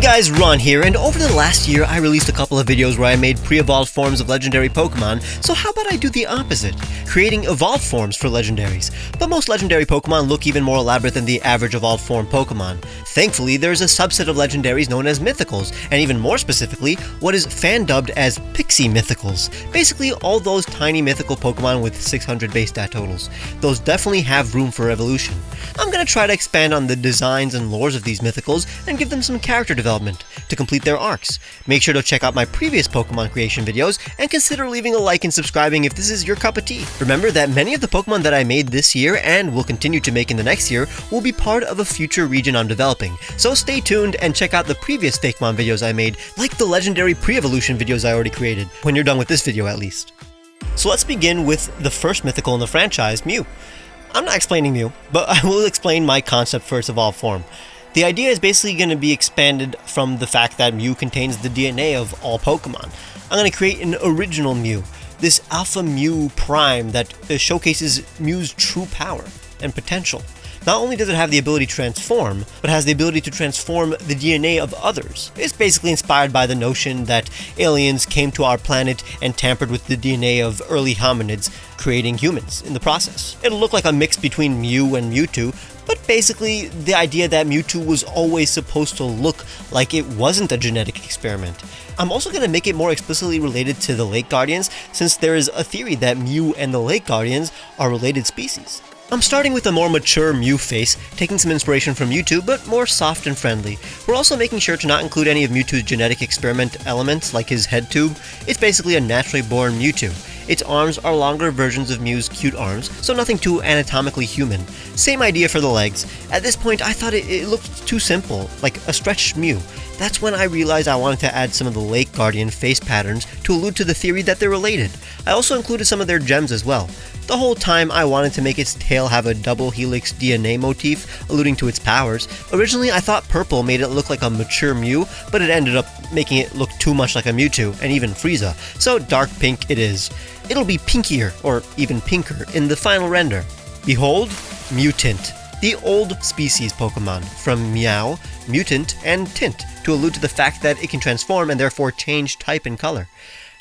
guys, Ron here, and over the last year I released a couple of videos where I made pre-evolved forms of legendary Pokemon, so how about I do the opposite, creating evolved forms for legendaries. But most legendary Pokemon look even more elaborate than the average evolved form Pokemon. Thankfully, there's a subset of legendaries known as Mythicals, and even more specifically, what is fan-dubbed as Pixie Mythicals. Basically, all those tiny mythical Pokemon with 600 base stat totals. Those definitely have room for evolution. I'm gonna try to expand on the designs and lores of these Mythicals and give them some character development to complete their arcs. Make sure to check out my previous Pokemon creation videos and consider leaving a like and subscribing if this is your cup of tea. Remember that many of the Pokemon that I made this year and will continue to make in the next year will be part of a future region I'm developing, so stay tuned and check out the previous Fakemon videos I made, like the legendary pre-evolution videos I already created, when you're done with this video at least. So let's begin with the first mythical in the franchise, Mew. I'm not explaining Mew, but I will explain my concept for its evolved form. The idea is basically going to be expanded from the fact that Mew contains the DNA of all Pokemon. I'm going to create an original Mew, this Alpha Mew Prime that showcases Mew's true power and potential. Not only does it have the ability to transform, but has the ability to transform the DNA of others. It's basically inspired by the notion that aliens came to our planet and tampered with the DNA of early hominids, creating humans in the process. It'll look like a mix between Mew and Mewtwo, but basically the idea that Mewtwo was always supposed to look like it wasn't a genetic experiment. I'm also going to make it more explicitly related to the Lake Guardians, since there is a theory that Mew and the Lake Guardians are related species. I'm starting with a more mature Mew face, taking some inspiration from Mewtwo, but more soft and friendly. We're also making sure to not include any of Mewtwo's genetic experiment elements, like his head tube. It's basically a naturally born Mewtwo. Its arms are longer versions of Mew's cute arms, so nothing too anatomically human. Same idea for the legs. At this point, I thought it looked too simple, like a stretched Mew. That's when I realized I wanted to add some of the Lake Guardian face patterns to allude to the theory that they're related. I also included some of their gems as well. The whole time I wanted to make its tail have a double helix DNA motif, alluding to its powers. Originally I thought purple made it look like a mature Mew, but it ended up making it look too much like a Mewtwo, and even Frieza, so dark pink it is. It'll be pinkier, or even pinker, in the final render. Behold, Mutant, the old species Pokemon, from Meow, Mutant, and Tint, to allude to the fact that it can transform and therefore change type and color.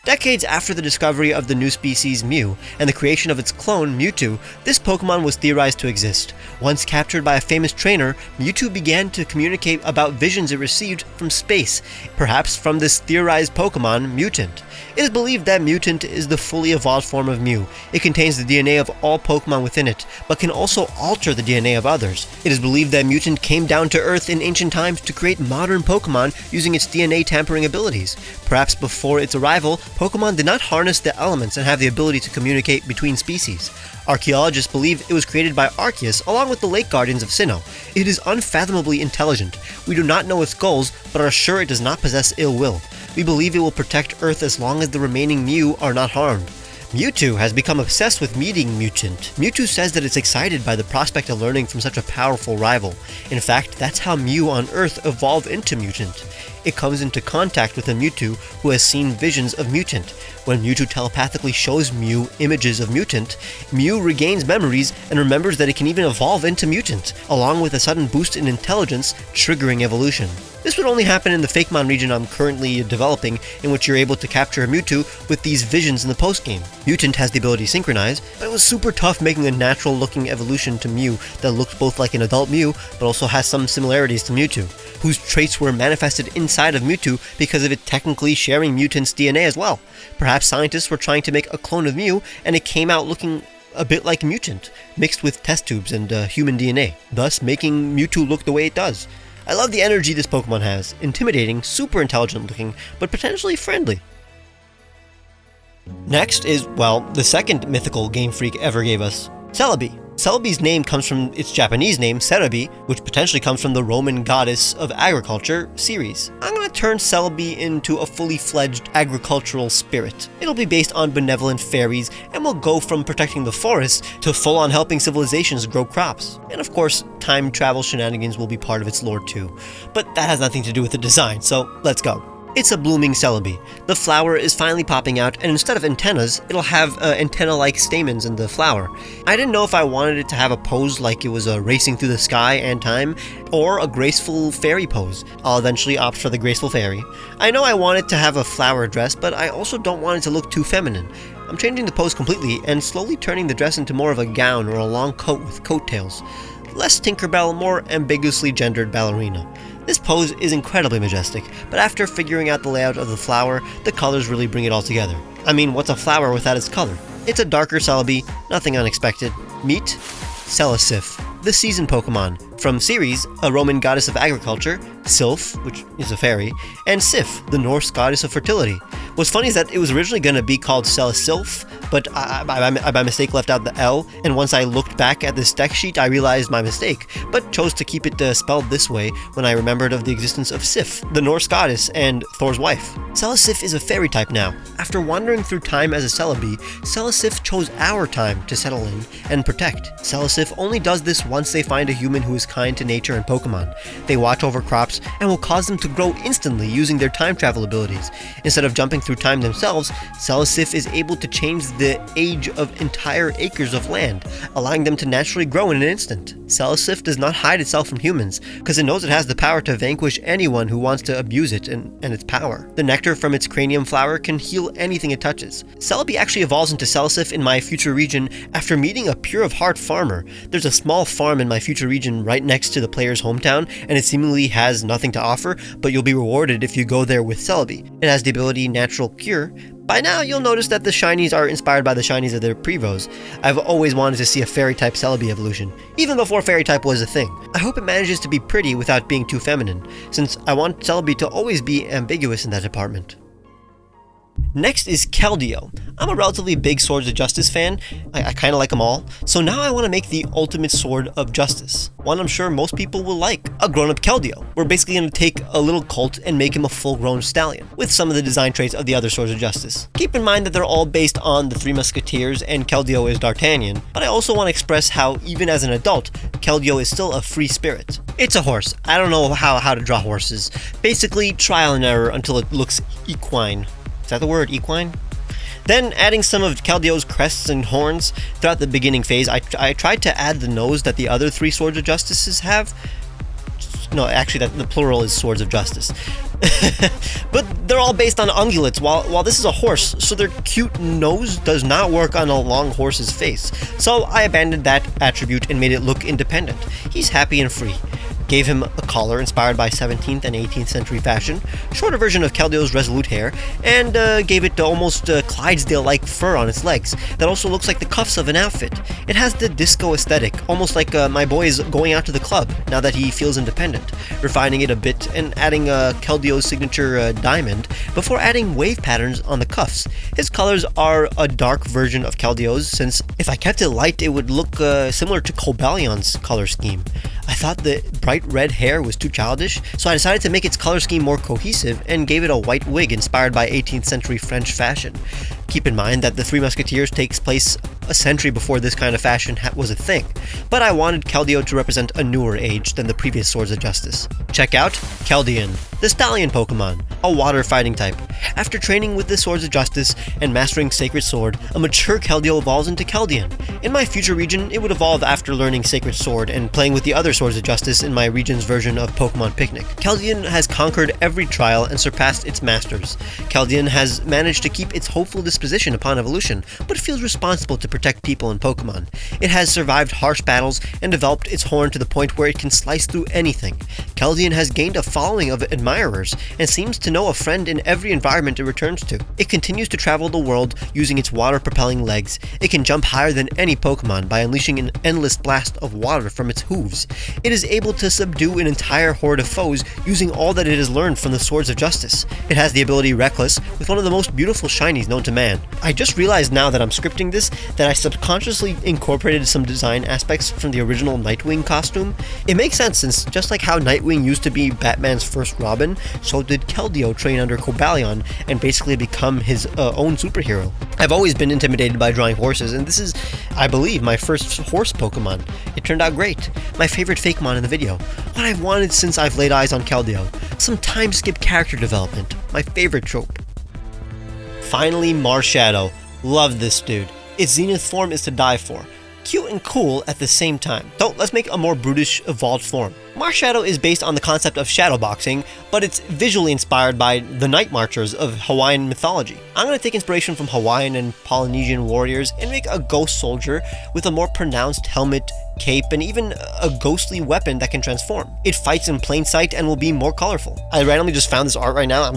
Decades after the discovery of the new species Mew and the creation of its clone Mewtwo, this Pokemon was theorized to exist. Once captured by a famous trainer, Mewtwo began to communicate about visions it received from space, perhaps from this theorized Pokemon, Mutant. It is believed that Mutant is the fully evolved form of Mew. It contains the DNA of all Pokemon within it, but can also alter the DNA of others. It is believed that Mutant came down to Earth in ancient times to create modern Pokemon using its DNA tampering abilities. Perhaps before its arrival, Pokemon did not harness the elements and have the ability to communicate between species. Archaeologists believe it was created by Arceus along with the Lake Guardians of Sinnoh. It is unfathomably intelligent. We do not know its goals, but are sure it does not possess ill will. We believe it will protect Earth as long as the remaining Mew are not harmed. Mewtwo has become obsessed with meeting Mutant. Mewtwo says that it's excited by the prospect of learning from such a powerful rival. In fact, that's how Mew on Earth evolved into Mutant. It comes into contact with a Mewtwo who has seen visions of Mutant. When Mewtwo telepathically shows Mew images of Mutant, Mew regains memories and remembers that it can even evolve into Mutant, along with a sudden boost in intelligence, triggering evolution. This would only happen in the Fakemon region I'm currently developing, in which you're able to capture a Mewtwo with these visions in the post-game. Mutant has the ability to synchronize, but it was super tough making a natural-looking evolution to Mew that looked both like an adult Mew, but also has some similarities to Mewtwo, whose traits were manifested inside of Mewtwo because of it technically sharing Mutant's DNA as well. Perhaps scientists were trying to make a clone of Mew, and it came out looking a bit like Mutant, mixed with test tubes and human DNA, thus making Mewtwo look the way it does. I love the energy this Pokemon has, intimidating, super intelligent looking, but potentially friendly. Next is, well, the second mythical Game Freak ever gave us, Celebi. Celebi's name comes from its Japanese name, Celebi, which potentially comes from the Roman goddess of agriculture, Ceres. I'm going to turn Celebi into a fully fledged agricultural spirit. It'll be based on benevolent fairies, and will go from protecting the forest to full-on helping civilizations grow crops. And of course, time travel shenanigans will be part of its lore too. But that has nothing to do with the design, so let's go. It's a blooming Celebi. The flower is finally popping out, and instead of antennas, it'll have antenna-like stamens in the flower. I didn't know if I wanted it to have a pose like it was racing through the sky and time, or a graceful fairy pose. I'll eventually opt for the graceful fairy. I know I want it to have a flower dress, but I also don't want it to look too feminine. I'm changing the pose completely and slowly turning the dress into more of a gown or a long coat with coattails. Less Tinkerbell, more ambiguously gendered ballerina. This pose is incredibly majestic, but after figuring out the layout of the flower, the colors really bring it all together. I mean, what's a flower without its color? It's a darker Celebi, nothing unexpected. Meet Celebi, the season Pokemon. From Ceres, a Roman goddess of agriculture, Sylph, which is a fairy, and Sif, the Norse goddess of fertility. What's funny is that it was originally going to be called Celesilph, but I by mistake left out the L, and once I looked back at this deck sheet I realized my mistake, but chose to keep it spelled this way when I remembered of the existence of Sif, the Norse goddess and Thor's wife. Celebi is a fairy type now. After wandering through time as a Celebi, Celebi chose our time to settle in and protect. Celebi only does this once they find a human who is kind to nature and Pokemon. They watch over crops and will cause them to grow instantly using their time travel abilities. Instead of jumping through time themselves, Celebi is able to change the age of entire acres of land, allowing them to naturally grow in an instant. Celebi does not hide itself from humans, because it knows it has the power to vanquish anyone who wants to abuse it and its power. The nectar from its cranium flower can heal anything it touches. Celebi actually evolves into Celebi in my future region after meeting a pure of heart farmer. There's a small farm in my future region right next to the player's hometown, and it seemingly has nothing to offer, but you'll be rewarded if you go there with Celebi. It has the ability Natural Cure. By now, you'll notice that the shinies are inspired by the shinies of their prevos. I've always wanted to see a fairy-type Celebi evolution, even before fairy-type was a thing. I hope it manages to be pretty without being too feminine, since I want Celebi to always be ambiguous in that department. Next is Keldeo. I'm a relatively big Swords of Justice fan. I kinda like them all. So now I want to make the ultimate Sword of Justice. One I'm sure most people will like. A grown-up Keldeo. We're basically going to take a little colt and make him a full-grown stallion, with some of the design traits of the other Swords of Justice. Keep in mind that they're all based on the Three Musketeers and Keldeo is D'Artagnan, but I also want to express how, even as an adult, Keldeo is still a free spirit. It's a horse. I don't know how to draw horses. Basically, trial and error until it looks equine. Is that the word, equine? Then, adding some of Keldeo's crests and horns throughout the beginning phase, I tried to add the nose that the other three Swords of Justices have. No, actually, the plural is Swords of Justice. But they're all based on ungulates, while this is a horse, so their cute nose does not work on a long horse's face. So I abandoned that attribute and made it look independent. He's happy and free. Gave him a collar inspired by 17th and 18th century fashion, shorter version of Keldeo's resolute hair, and gave it almost Clydesdale-like fur on its legs that also looks like the cuffs of an outfit. It has the disco aesthetic, almost like my boy is going out to the club now that he feels independent, refining it a bit and adding Keldeo's signature diamond before adding wave patterns on the cuffs. His colors are a dark version of Keldeo's, since if I kept it light it would look similar to Cobalions' color scheme. I thought the bright red hair was too childish, so I decided to make its color scheme more cohesive and gave it a white wig inspired by 18th century French fashion. Keep in mind that the Three Musketeers takes place a century before this kind of fashion was a thing, but I wanted Keldeo to represent a newer age than the previous Swords of Justice. Check out Keldeo, the Stallion Pokemon, a water fighting type. After training with the Swords of Justice and mastering Sacred Sword, a mature Keldeo evolves into Keldeo. In my future region, it would evolve after learning Sacred Sword and playing with the other Swords of Justice in my region's version of Pokemon Picnic. Keldeo has conquered every trial and surpassed its masters. Keldeo has managed to keep its hopeful disposition upon evolution, but feels responsible to protect people and Pokemon. It has survived harsh battles and developed its horn to the point where it can slice through anything. Keldeo has gained a following of admirers and seems to know a friend in every environment it returns to. It continues to travel the world using its water-propelling legs. It can jump higher than any Pokemon by unleashing an endless blast of water from its hooves. It is able to subdue an entire horde of foes using all that it has learned from the Swords of Justice. It has the ability Reckless, with one of the most beautiful shinies known to man. I just realized now that I'm scripting this that I subconsciously incorporated some design aspects from the original Nightwing costume. It makes sense, since just like how Nightwing used to be Batman's first Robin, so did Keldeo train under Cobalion and basically become his own superhero. I've always been intimidated by drawing horses, and this is, I believe, my first horse Pokemon. It turned out great. My favorite Fakemon in the video. What I've wanted since I've laid eyes on Keldeo. Some time skip character development, my favorite trope. Finally, Marshadow. Love this dude. Its Zenith form is to die for. Cute and cool at the same time. So let's make a more brutish evolved form. Marshadow is based on the concept of shadowboxing, but it's visually inspired by the Night Marchers of Hawaiian mythology. I'm going to take inspiration from Hawaiian and Polynesian warriors and make a ghost soldier with a more pronounced helmet, cape, and even a ghostly weapon that can transform. It fights in plain sight and will be more colorful. I randomly just found this art right now.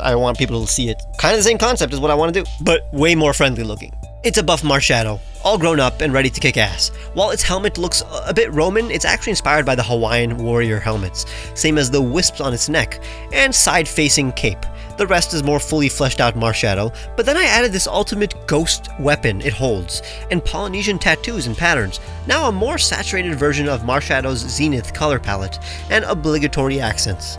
I want people to see it. Kind of the same concept as what I want to do, but way more friendly looking. It's a buff Marshadow, all grown up and ready to kick ass. While its helmet looks a bit Roman, it's actually inspired by the Hawaiian warrior helmets, same as the wisps on its neck, and side-facing cape. The rest is more fully fleshed out Marshadow, but then I added this ultimate ghost weapon it holds, and Polynesian tattoos and patterns, now a more saturated version of Marshadow's Zenith color palette, and obligatory accents.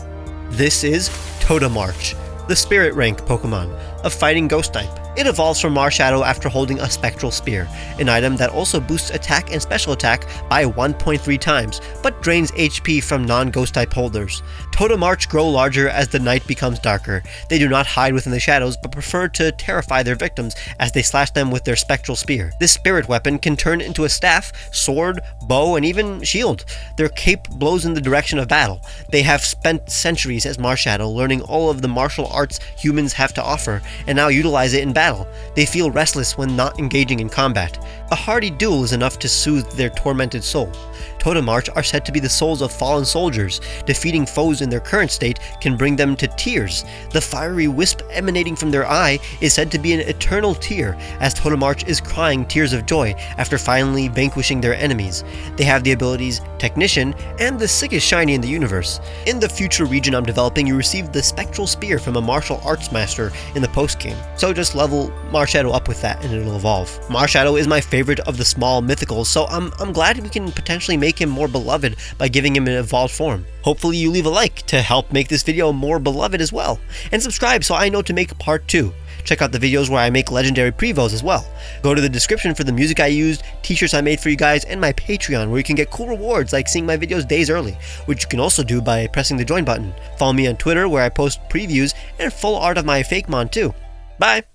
This is Totemarch, the Spirit rank Pokemon, a fighting ghost type. It evolves from Marshadow after holding a Spectral Spear, an item that also boosts attack and special attack by 1.3 times, but drains HP from non-ghost type holders. Totemarch grow larger as the night becomes darker. They do not hide within the shadows, but prefer to terrify their victims as they slash them with their Spectral Spear. This spirit weapon can turn into a staff, sword, bow, and even shield. Their cape blows in the direction of battle. They have spent centuries as Marshadow learning all of the martial arts humans have to offer, and now utilize it in battle. They feel restless when not engaging in combat. A hardy duel is enough to soothe their tormented soul. Totemarch are said to be the souls of fallen soldiers. Defeating foes in their current state can bring them to tears. The fiery wisp emanating from their eye is said to be an eternal tear, as Totemarch is crying tears of joy after finally vanquishing their enemies. They have the abilities Technician and the sickest shiny in the universe. In the future region I'm developing, you receive the Spectral Spear from a martial arts master in the post-game. So just level Marshadow up with that and it'll evolve. Marshadow is my favorite of the small mythicals, so I'm glad we can potentially make him more beloved by giving him an evolved form. Hopefully you leave a like to help make this video more beloved as well, and subscribe so I know to make part 2. Check out the videos where I make legendary prevos as well. Go to the description for the music I used, t-shirts I made for you guys, and my Patreon where you can get cool rewards like seeing my videos days early, which you can also do by pressing the join button. Follow me on Twitter where I post previews and full art of my Fakemon too. Bye!